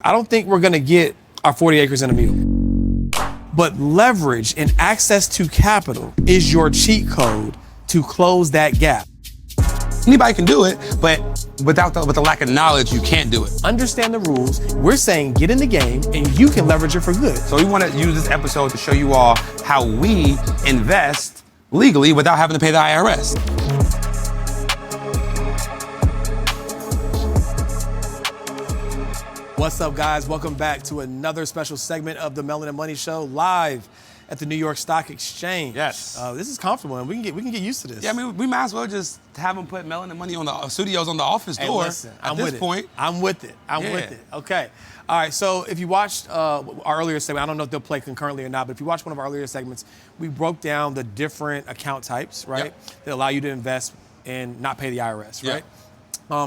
I don't think we're gonna get our 40 acres and a mule. But leverage and access to capital is your cheat code to close that gap. Anybody can do it, but with the lack of knowledge, you can't do it. Understand the rules. We're saying get in the game and you can leverage it for good. So we want to use this episode to show you all how we invest legally without having to pay the IRS. What's up, guys? Welcome back to another special segment of the Melanin Money Show, live at the New York Stock Exchange. Yes. This is comfortable, and we can get used to this. Yeah, I mean, we might as well just have them put Melanin Money on the studios on the office door. Listen, at this point. I'm with it. I'm with it. Okay. All right. So if you watched our earlier segment, I don't know if they'll play concurrently or not, but if you watched one of our earlier segments, we broke down the different account types, right, that allow you to invest and not pay the IRS, right?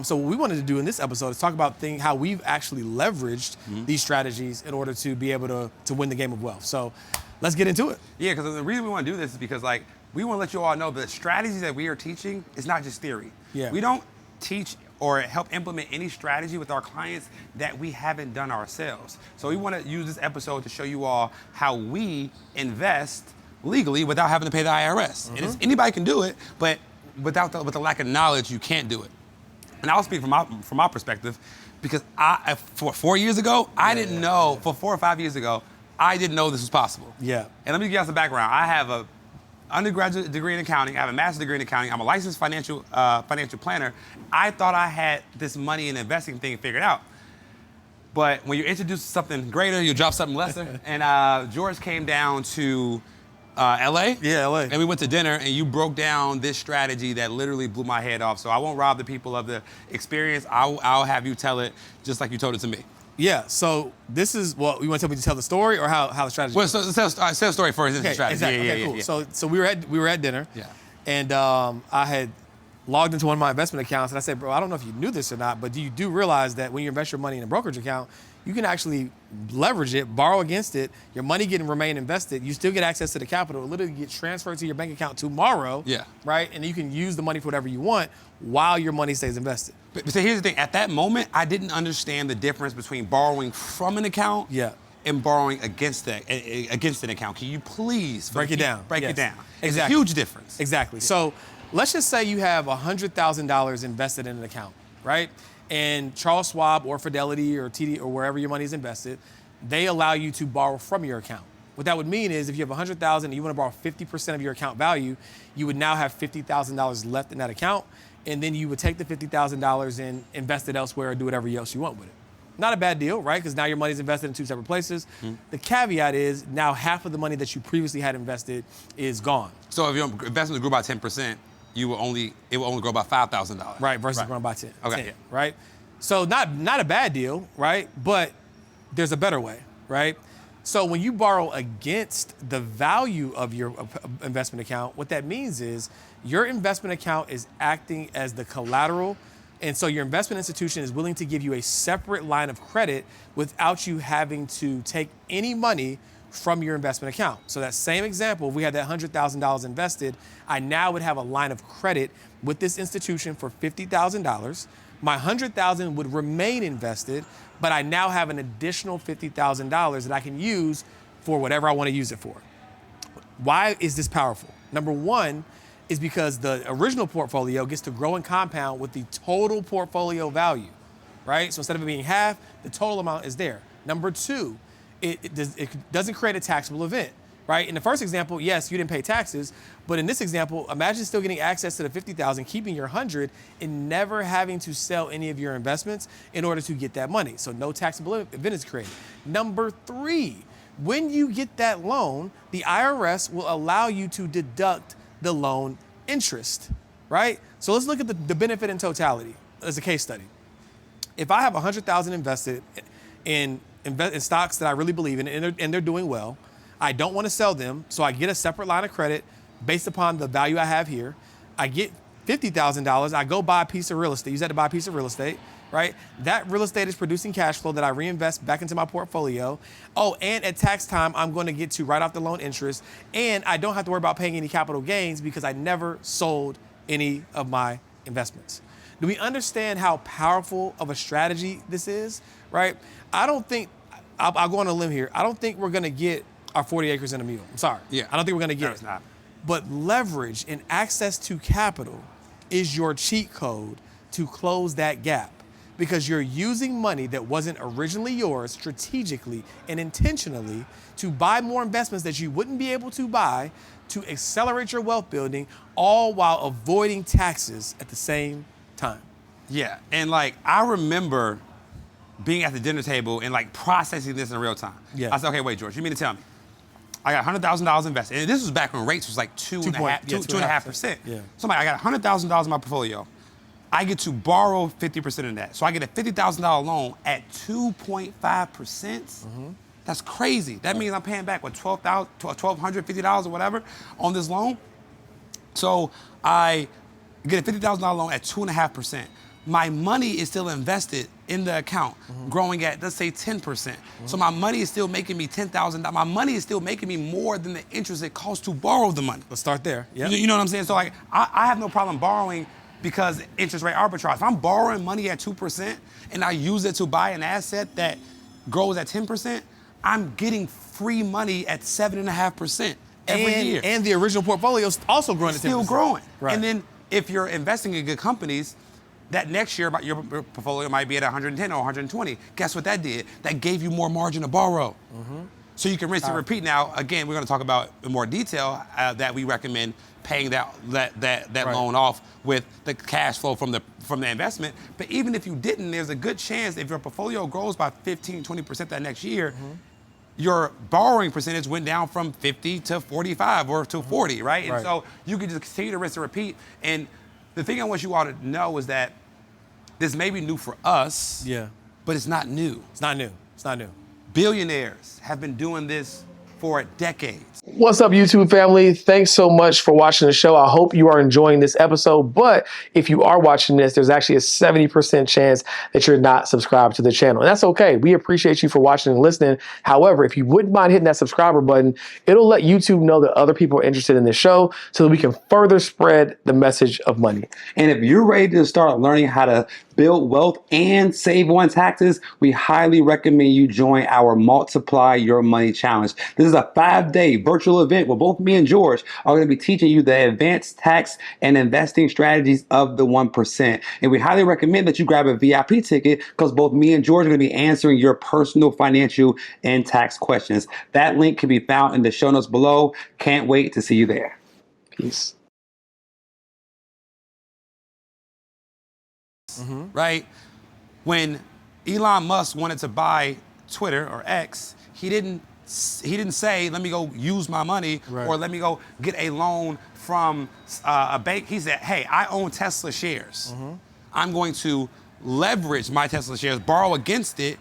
So what we wanted to do in this episode is talk about how we've actually leveraged these strategies in order to be able to win the game of wealth. So let's get into it. Yeah, because the reason we want to do this is because, like, we want to let you all know that the strategies that we are teaching is not just theory. Yeah. We don't teach or help implement any strategy with our clients that we haven't done ourselves. So we want to use this episode to show you all how we invest legally without having to pay the IRS. And anybody can do it, but with the lack of knowledge, you can't do it. And I'll speak from my perspective, because for 4 years ago, I didn't know, for 4 or 5 years ago, I didn't know this was possible. Yeah. And let me give you some background. I have an undergraduate degree in accounting. I have a master's degree in accounting. I'm a licensed financial planner. I thought I had this money and investing thing figured out. But when you introduce something greater, you drop something lesser. And George came down to LA? Yeah, LA. And we went to dinner, and you broke down this strategy that literally blew my head off. So I won't rob the people of the experience. I'll have you tell it just like you told it to me. Yeah, so this is what you want to tell me to tell the story or how the strategy. Well, so tell the story first. Okay, the strategy. exactly. Yeah, okay, cool. Yeah. So we were at dinner. Yeah. And I had logged into one of my investment accounts, and I said, bro, I don't know if you knew this or not, but you do realize that when you invest your money in a brokerage account, you can actually leverage it, borrow against it, your money can remain invested, you still get access to the capital, it literally gets transferred to your bank account tomorrow, right? And you can use the money for whatever you want while your money stays invested. But so here's the thing, at that moment, I didn't understand the difference between borrowing from an account and borrowing against an account. Can you please break it down? Break it down. It's Exactly. a huge difference. Exactly. Yeah. So let's just say you have $100,000 invested in an account, right? And Charles Schwab or Fidelity or TD or wherever your money is invested, they allow you to borrow from your account. What that would mean is if you have $100,000 and you want to borrow 50% of your account value, you would now have $50,000 left in that account, and then you would take the $50,000 and invest it elsewhere or do whatever else you want with it. Not a bad deal, right? Because now your money's invested in two separate places. The caveat is now half of the money that you previously had invested is gone. So if your investment grew by 10%, it will only grow by $5,000. Right, versus growing by 10. Okay. 10, right? So not a bad deal, right? But there's a better way, right? So when you borrow against the value of your investment account, what that means is your investment account is acting as the collateral, and so your investment institution is willing to give you a separate line of credit without you having to take any money from your investment account. So that same example, if we had that $100,000 invested, I now would have a line of credit with this institution for $50,000. My $100,000 would remain invested, but I now have an additional $50,000 that I can use for whatever I want to use it for. Why is this powerful? Number one is because the original portfolio gets to grow and compound with the total portfolio value, right? So instead of it being half, the total amount is there. Number two, it doesn't create a taxable event, right? In the first example, yes, you didn't pay taxes, but in this example, imagine still getting access to the $50,000, keeping your $100, and never having to sell any of your investments in order to get that money. So no taxable event is created. Number three, when you get that loan, the IRS will allow you to deduct the loan interest, right? So let's look at the benefit in totality as a case study. If I have $100,000 invested in stocks that I really believe in and they're doing well, I don't want to sell them, so I get a separate line of credit based upon the value I have here. I get $50,000, I go buy a piece of real estate, use that to buy a piece of real estate, right? That real estate is producing cash flow that I reinvest back into my portfolio. Oh, and at tax time, I'm going to get to write off the loan interest, and I don't have to worry about paying any capital gains because I never sold any of my investments. Do we understand how powerful of a strategy this is, right? I don't think, I'll go on a limb here. I don't think we're gonna get our 40 acres and a mule. I'm sorry. Yeah. I don't think we're gonna get No, it. it's not. But leverage and access to capital is your cheat code to close that gap, because you're using money that wasn't originally yours strategically and intentionally to buy more investments that you wouldn't be able to buy to accelerate your wealth building, all while avoiding taxes at the same time. Yeah, and like I remember being at the dinner table and like processing this in real time. Yeah. I said, okay, wait, George, you mean to tell me I got $100,000 invested, and this was back when rates was like 2.5%. Yeah. So I got $100,000 in my portfolio. I get to borrow 50% of that. So I get a $50,000 loan at 2.5%. That's crazy. That means I'm paying back, what, $1,250 or whatever on this loan. So I get a $50,000 loan at 2.5%. My money is still invested in the account, growing at, let's say, 10%. So my money is still making me $10,000. My money is still making me more than the interest it costs to borrow the money. Let's start there. Yeah. You know what I'm saying? So like, I have no problem borrowing because interest rate arbitrage. If I'm borrowing money at 2% and I use it to buy an asset that grows at 10%, I'm getting free money at 7.5% every year. And the original portfolio is also growing at 10%. Still growing. Right. And then if you're investing in good companies, that next year your portfolio might be at 110 or 120. Guess what that did? That gave you more margin to borrow. So you can rinse and repeat. Now, again, we're going to talk about in more detail that we recommend paying that loan off with the cash flow from the investment. But even if you didn't, there's a good chance if your portfolio grows by 15, 20% that next year, your borrowing percentage went down from 50 to 45 or to 40, right? And so you can just continue to rinse and repeat. And the thing I want you all to know is that this may be new for us, but it's not new. It's not new. It's not new. Billionaires have been doing this for decades. What's up, YouTube family? Thanks so much for watching the show. I hope you are enjoying this episode, but if you are watching this, there's actually a 70% chance that you're not subscribed to the channel. And that's okay. We appreciate you for watching and listening. However, if you wouldn't mind hitting that subscriber button, it'll let YouTube know that other people are interested in this show so that we can further spread the message of money. And if you're ready to start learning how to build wealth and save on taxes, we highly recommend you join our Multiply Your Money Challenge. This is a 5-day virtual event where both me and George are going to be teaching you the advanced tax and investing strategies of the 1%. And we highly recommend that you grab a VIP ticket because both me and George are going to be answering your personal financial and tax questions. That link can be found in the show notes below. Can't wait to see you there. Peace. Right? When Elon Musk wanted to buy Twitter or X, he didn't say, let me go use my money or let me go get a loan from a bank. He said, hey, I own Tesla shares. I'm going to leverage my Tesla shares, borrow against it,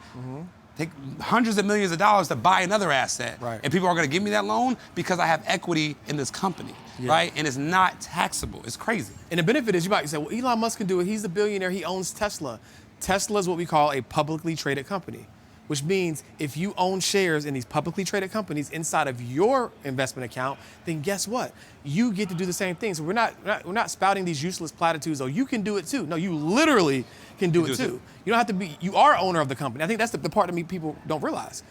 take hundreds of millions of dollars to buy another asset. And people are going to give me that loan because I have equity in this company, right? And it's not taxable. It's crazy. And the benefit is, you might say, well, Elon Musk can do it. He's a billionaire. He owns Tesla. Tesla is what we call a publicly traded company, which means if you own shares in these publicly traded companies inside of your investment account, then guess what? You get to do the same thing. So we're not spouting these useless platitudes. Oh, you can do it too. No, you literally can do it too. You don't have to be. You are owner of the company. I think that's the part of me people don't realize.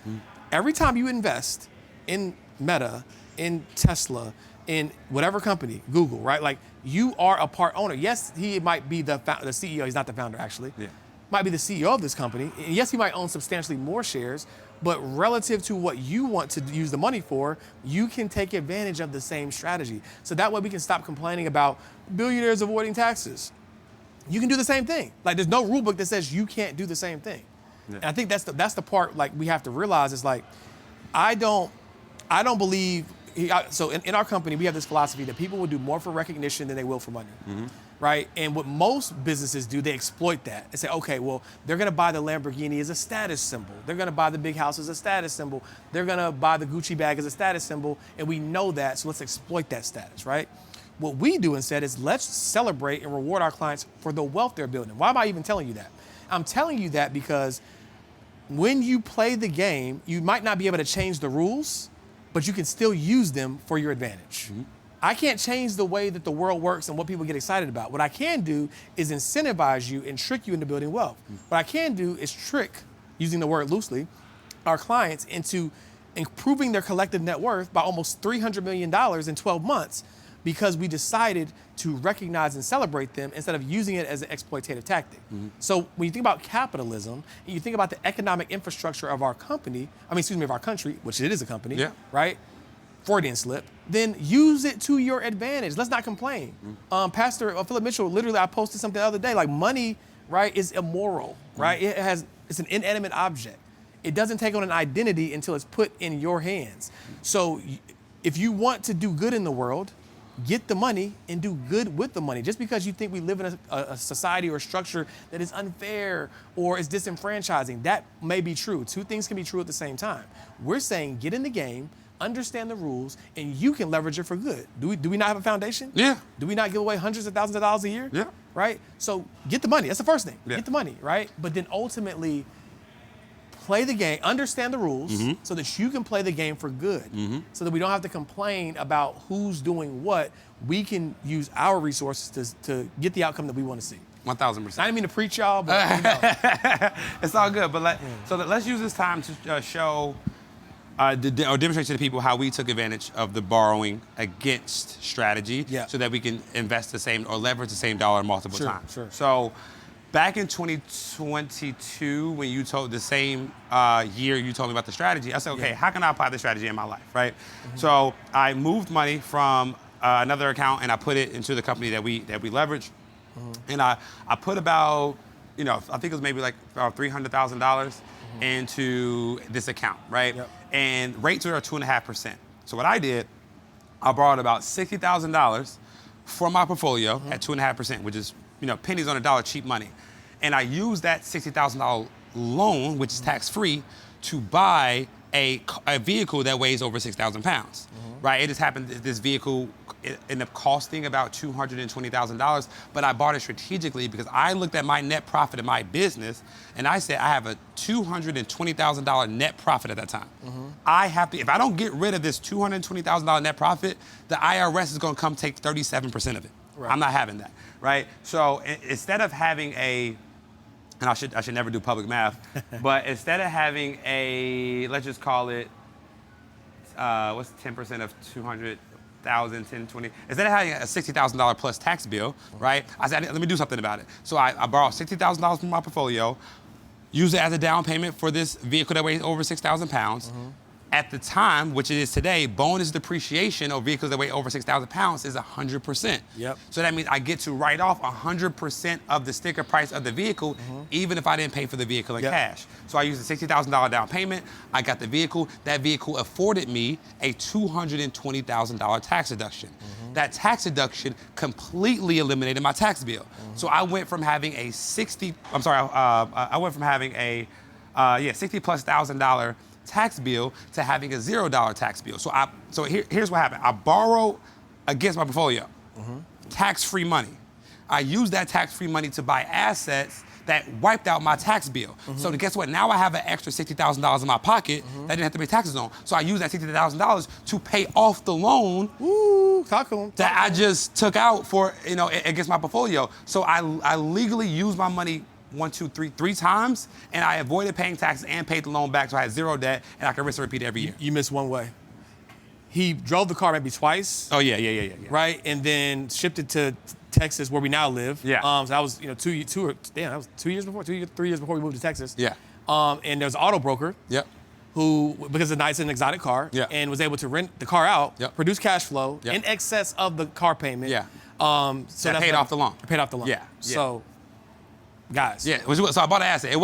Every time you invest in Meta, in Tesla, in whatever company, Google, right? Like, you are a part owner. Yes, he might be the CEO. He's not the founder, actually. Might be the CEO of this company. And yes, he might own substantially more shares, but relative to what you want to use the money for, you can take advantage of the same strategy. So that way we can stop complaining about billionaires avoiding taxes. You can do the same thing. Like, there's no rule book that says you can't do the same thing. And I think that's the part, like, we have to realize is, like, I don't believe. So in our company, we have this philosophy that people will do more for recognition than they will for money, right? And what most businesses do, they exploit that and say, okay, well, they're going to buy the Lamborghini as a status symbol. They're going to buy the big house as a status symbol. They're going to buy the Gucci bag as a status symbol, and we know that, so let's exploit that status, right? What we do instead is let's celebrate and reward our clients for the wealth they're building. Why am I even telling you that? I'm telling you that because when you play the game, you might not be able to change the rules, but you can still use them for your advantage, I can't change the way that the world works and what people get excited about. What I can do is incentivize you and trick you into building wealth. What I can do is trick, using the word loosely, our clients into improving their collective net worth by almost $300 million in 12 months because we decided to recognize and celebrate them instead of using it as an exploitative tactic. So when you think about capitalism, and you think about the economic infrastructure of our company, of our country, which it is a company, right? Freudian slip, then use it to your advantage. Let's not complain. Pastor Philip Mitchell, literally, I posted something the other day, like money, right, is immoral, right? It's an inanimate object. It doesn't take on an identity until it's put in your hands. So if you want to do good in the world, get the money and do good with the money. Just because you think we live in a society or a structure that is unfair or is disenfranchising, that may be true. Two things can be true at the same time. We're saying get in the game, understand the rules, and you can leverage it for good. Do we not have a foundation? Yeah. Do we not give away hundreds of thousands of dollars a year? Yeah. Right? So get the money. That's the first thing. Yeah. Get the money, right? But then ultimately, play the game, understand the rules so that you can play the game for good. So that we don't have to complain about who's doing what. We can use our resources to get the outcome that we want to see. 1,000%. I didn't mean to preach y'all, but you know. It's all good. But let's use this time to show or demonstrate to the people how we took advantage of the borrowing against strategy so that we can invest the same or leverage the same dollar multiple times. Sure. So back in 2022, when you told the same year you told me about the strategy, I said, okay, how can I apply the strategy in my life, right? So I moved money from another account and I put it into the company that we leverage. And I put about, I think it was maybe like $300,000 into this account, right? And rates are 2.5%. So what I did, I borrowed about $60,000 from my portfolio at 2.5%, which is, pennies on a dollar, cheap money. And I used that $60,000 loan, which is tax-free, to buy a vehicle that weighs over 6,000 pounds, right? It just happened that this vehicle ended up costing about $220,000, but I bought it strategically because I looked at my net profit in my business and I said I have a $220,000 net profit at that time. I have to, if I don't get rid of this $220,000 net profit, the IRS is gonna come take 37% of it. I'm not having that, right? So instead of having and I should never do public math, but instead of having let's just call it, what's 10% of 200,000, 10, 20? Instead of having a $60,000 plus tax bill, right? I said, let me do something about it. So I borrowed $60,000 from my portfolio, use it as a down payment for this vehicle that weighs over 6,000 pounds. At the time, which it is today, bonus depreciation of vehicles that weigh over 6,000 pounds is 100%. So that means I get to write off 100% of the sticker price of the vehicle, even if I didn't pay for the vehicle in cash. So I used a $60,000 down payment. I got the vehicle. That vehicle afforded me a $220,000 tax deduction. That tax deduction completely eliminated my tax bill. So I went from having a $60+ thousand tax bill to having a $0 tax bill. So here's what happened. I borrowed against my portfolio, tax-free money. I used that tax-free money to buy assets that wiped out my tax bill. So guess what? Now I have an extra $60,000 in my pocket that I didn't have to pay taxes on. So I used that $60,000 to pay off the loan that I just took out for against my portfolio. So I legally used my money three times, and I avoided paying taxes and paid the loan back, so I had zero debt, and I can rinse and repeat every year. You missed one way. He drove the car maybe twice. Oh yeah. Right, and then shipped it to Texas, where we now live. So that was 2 years before, 3 years before we moved to Texas. And there's an auto broker. Who, because it's an exotic car, and was able to rent the car out, produce cash flow in excess of the car payment. So that paid off the loan. Paid off the loan. So. Guys. So I bought an asset. It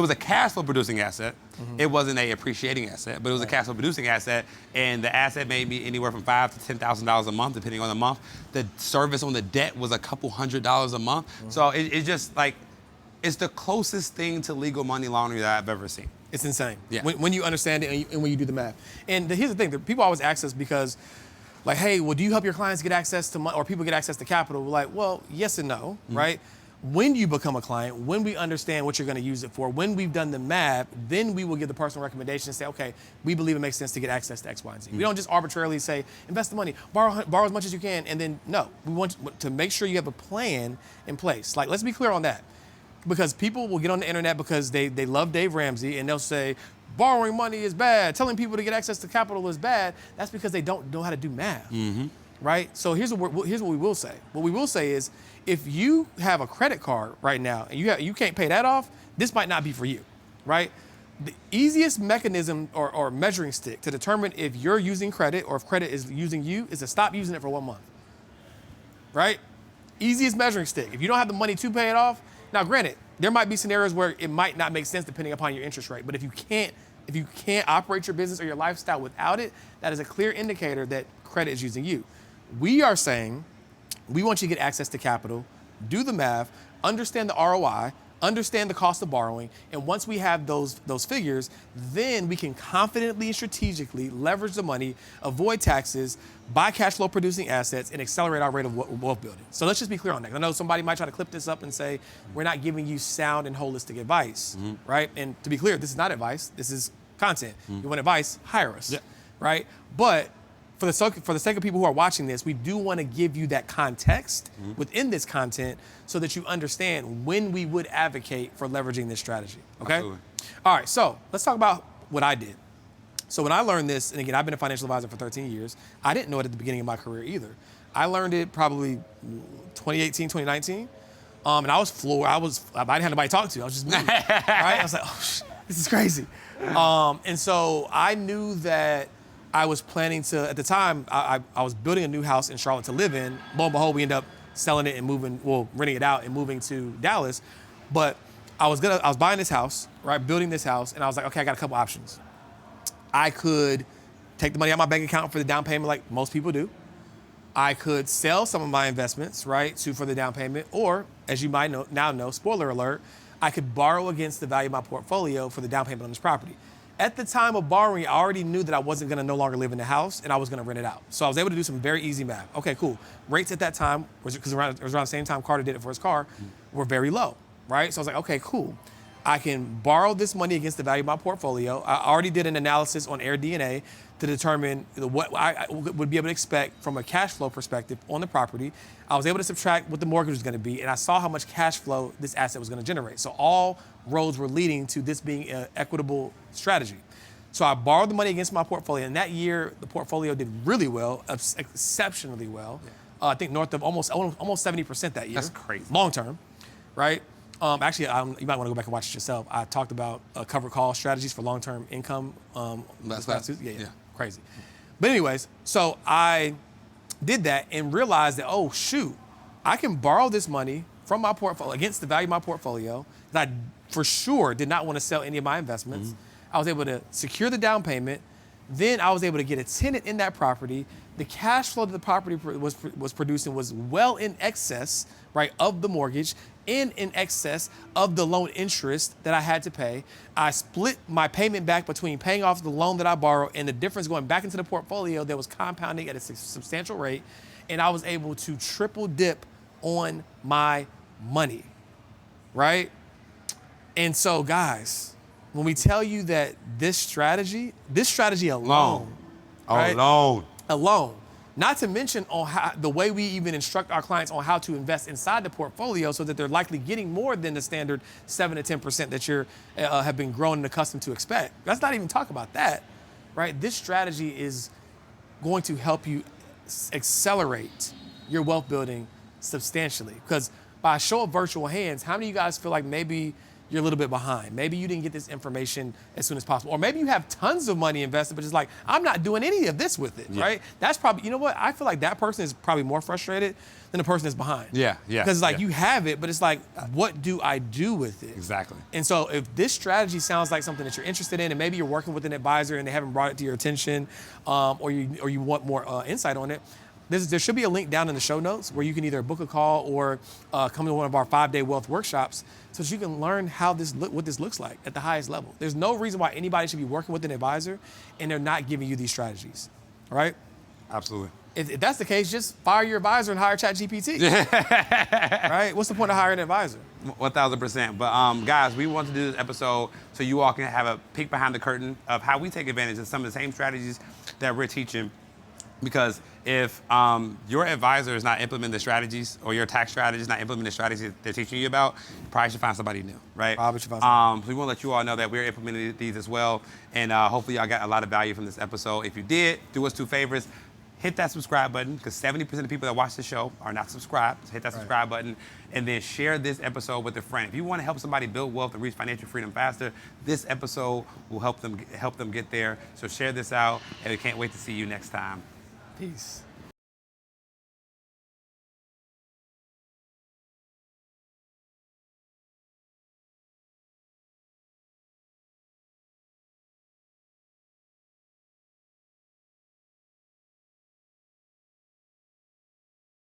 was a cash flow producing asset. It wasn't a appreciating asset, but it was a cash flow producing asset, and the asset made me anywhere from $5,000 to $10,000 a month, depending on the month. The service on the debt was a couple $100s a month. So it's just like, it's the closest thing to legal money laundering that I've ever seen. It's insane. When you understand it and when you do the math. And here's the thing, people always ask us because, like, hey, well, do you help your clients get access to money, or people get access to capital? We're like, well, yes and no, right? When you become a client, when we understand what you're going to use it for, when we've done the math, then we will give the personal recommendation and say, okay, we believe it makes sense to get access to X, Y, and Z. We don't just arbitrarily say, invest the money, borrow as much as you can, and then no. We want to make sure you have a plan in place. Like, let's be clear on that. Because people will get on the internet because they love Dave Ramsey and they'll say, borrowing money is bad, telling people to get access to capital is bad. That's because they don't know how to do math, right? So here's what we will say. What we will say is, if you have a credit card right now and you can't pay that off, this might not be for you, right? The easiest mechanism or measuring stick to determine if you're using credit or if credit is using you is to stop using it for 1 month, right? Easiest measuring stick. If you don't have the money to pay it off, now granted, there might be scenarios where it might not make sense depending upon your interest rate, but if you can't operate your business or your lifestyle without it, that is a clear indicator that credit is using you. We are saying, we want you to get access to capital, do the math, understand the ROI, understand the cost of borrowing, and once we have those figures, then we can confidently and strategically leverage the money, avoid taxes, buy cash flow producing assets, and accelerate our rate of wealth building. So let's just be clear on that. I know somebody might try to clip this up and say, we're not giving you sound and holistic advice, right? And to be clear, this is not advice, this is content. You want advice, hire us, right? But for the sake of people who are watching this, we do want to give you that context within this content so that you understand when we would advocate for leveraging this strategy, okay? Absolutely. All right, so let's talk about what I did. So when I learned this, and again, I've been a financial advisor for 13 years, I didn't know it at the beginning of my career either. I learned it probably 2018, 2019, and I was floored. I didn't have nobody to talk to. I was just me, right? I was like, oh, this is crazy. And so I knew that I was planning to, at the time, I was building a new house in Charlotte to live in. Lo and behold, we ended up selling it and renting it out and moving to Dallas. But I was buying this house, right, building this house, and I was like, okay, I got a couple options. I could take the money out of my bank account for the down payment like most people do. I could sell some of my investments, right, for the down payment, or, as you might now know, spoiler alert, I could borrow against the value of my portfolio for the down payment on this property. At the time of borrowing, I already knew that I wasn't gonna no longer live in the house and I was gonna rent it out. So I was able to do some very easy math. Okay, cool. Rates at that time, because it was around the same time Carter did it for his car, were very low, right? So I was like, okay, cool. I can borrow this money against the value of my portfolio. I already did an analysis on AirDNA to determine what I would be able to expect from a cash flow perspective on the property. I was able to subtract what the mortgage was gonna be, and I saw how much cash flow this asset was gonna generate. So all roads were leading to this being an equitable strategy. So I borrowed the money against my portfolio, and that year, the portfolio did really well, exceptionally well. I think north of almost 70% that year. That's crazy. Long term, right? Actually, you might want to go back and watch it yourself. I talked about covered call strategies for long-term income. Yeah, crazy. But anyways, so I did that and realized that, oh shoot, I can borrow this money from my portfolio against the value of my portfolio that I for sure did not want to sell any of my investments. I was able to secure the down payment. Then I was able to get a tenant in that property. The cash flow that the property was producing was well in excess, right, of the mortgage and in excess of the loan interest that I had to pay. I split my payment back between paying off the loan that I borrowed and the difference going back into the portfolio that was compounding at a substantial rate. And I was able to triple dip on my money, right? And so, guys, when we tell you that this strategy alone, right? Alone, not to mention on how the way we even instruct our clients on how to invest inside the portfolio so that they're likely getting more than the standard 7 to 10% that you have been grown and accustomed to expect. Let's not even talk about that, right? This strategy is going to help you accelerate your wealth building substantially. Because by a show of virtual hands, how many of you guys feel like maybe you're a little bit behind? Maybe you didn't get this information as soon as possible. Or maybe you have tons of money invested, but just like, I'm not doing any of this with it, right? That's probably, you know what? I feel like that person is probably more frustrated than the person that's behind. Yeah. Because it's like, you have it, but it's like, what do I do with it? Exactly. And so if this strategy sounds like something that you're interested in, and maybe you're working with an advisor and they haven't brought it to your attention, or you want more insight on it, there should be a link down in the show notes where you can either book a call or come to one of our 5-day wealth workshops so that you can learn what this looks like at the highest level. There's no reason why anybody should be working with an advisor and they're not giving you these strategies, all right? Absolutely. If that's the case, just fire your advisor and hire ChatGPT. Right? What's the point of hiring an advisor? 1,000%. But guys, we want to do this episode so you all can have a peek behind the curtain of how we take advantage of some of the same strategies that we're teaching. Because if your advisor is not implementing the strategies, or your tax strategist is not implementing the strategies that they're teaching you about, you probably should find somebody new, right? Probably should find somebody. So we want to let you all know that we're implementing these as well. And hopefully y'all got a lot of value from this episode. If you did, do us 2 favors. Hit that subscribe button, because 70% of the people that watch the show are not subscribed. So hit that subscribe button, and then share this episode with a friend. If you want to help somebody build wealth and reach financial freedom faster, this episode will help them get there. So share this out, and we can't wait to see you next time. Peace.